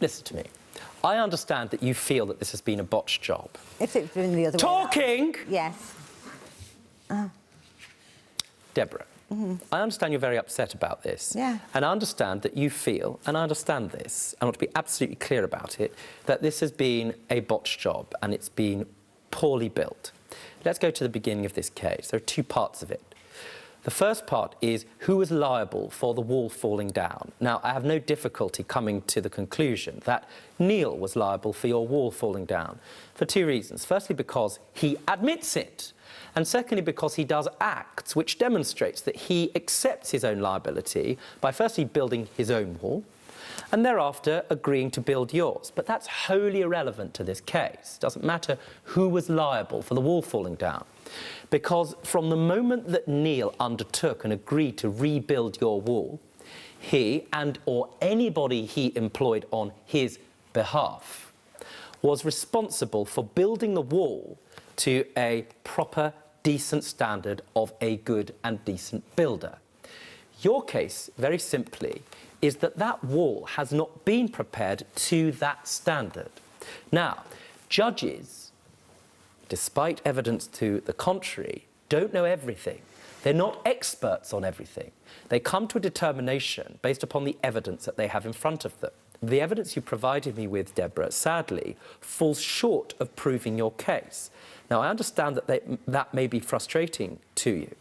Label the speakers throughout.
Speaker 1: Listen to me. I understand that you feel that this has been a botched job.
Speaker 2: If it's been the other way
Speaker 1: Talking!
Speaker 2: around. Yes.
Speaker 1: Deborah, I understand you're very upset about this.
Speaker 2: Yeah.
Speaker 1: And I understand that you feel, and I understand this, I want to be absolutely clear about it, that this has been a botched job and it's been poorly built. Let's go to the beginning of this case. There are two parts of it. The first part is who was liable for the wall falling down. Now, I have no difficulty coming to the conclusion that Neil was liable for your wall falling down for two reasons. Firstly, because he admits it. And secondly, because he does acts which demonstrates that he accepts his own liability by firstly building his own wall and thereafter agreeing to build yours. But that's wholly irrelevant to this case. It doesn't matter who was liable for the wall falling down. Because from the moment that Neil undertook and agreed to rebuild your wall, he or anybody he employed on his behalf was responsible for building the wall to a proper, decent standard of a good and decent builder. Your case, very simply, is that that wall has not been prepared to that standard. Now, judges, despite evidence to the contrary, don't know everything. They're not experts on everything. They come to a determination based upon the evidence that they have in front of them. The evidence you provided me with, Deborah, sadly, falls short of proving your case. Now, I understand that that may be frustrating to you,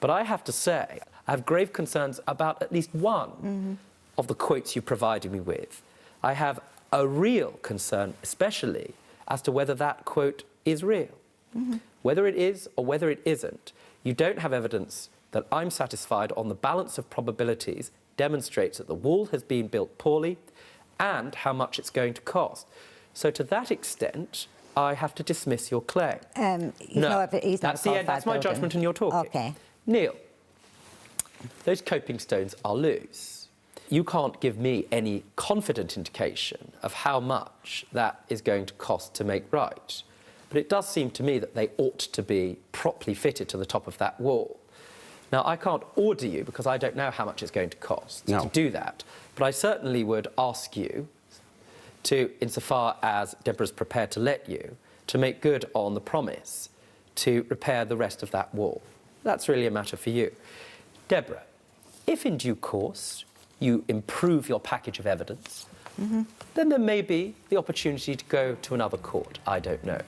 Speaker 1: but I have to say I have grave concerns about at least one of the quotes you provided me with. I have a real concern, especially, as to whether that quote is real. Whether it is or whether it isn't, you don't have evidence that I'm satisfied on the balance of probabilities demonstrates that the wall has been built poorly and how much it's going to cost. So to that extent, I have to dismiss your claim.
Speaker 2: He's not
Speaker 1: That's my judgment and you're talking.
Speaker 2: Okay.
Speaker 1: Neil, those coping stones are loose. You can't give me any confident indication of how much that is going to cost to make right. But it does seem to me that they ought to be properly fitted to the top of that wall. Now, I can't order you, because I don't know how much it's going to cost to do that, but I certainly would ask you to, insofar as Deborah's prepared to let you, to make good on the promise to repair the rest of that wall. That's really a matter for you. Deborah, if in due course you improve your package of evidence, then there may be the opportunity to go to another court. I don't know.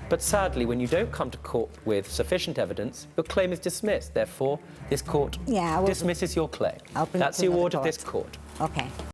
Speaker 1: But sadly, when you don't come to court with sufficient evidence, your claim is dismissed. Therefore, this court dismisses your claim.
Speaker 2: I'll bring it
Speaker 1: That's
Speaker 2: to
Speaker 1: the
Speaker 2: another
Speaker 1: award of
Speaker 2: court.
Speaker 1: this court.
Speaker 2: Okay.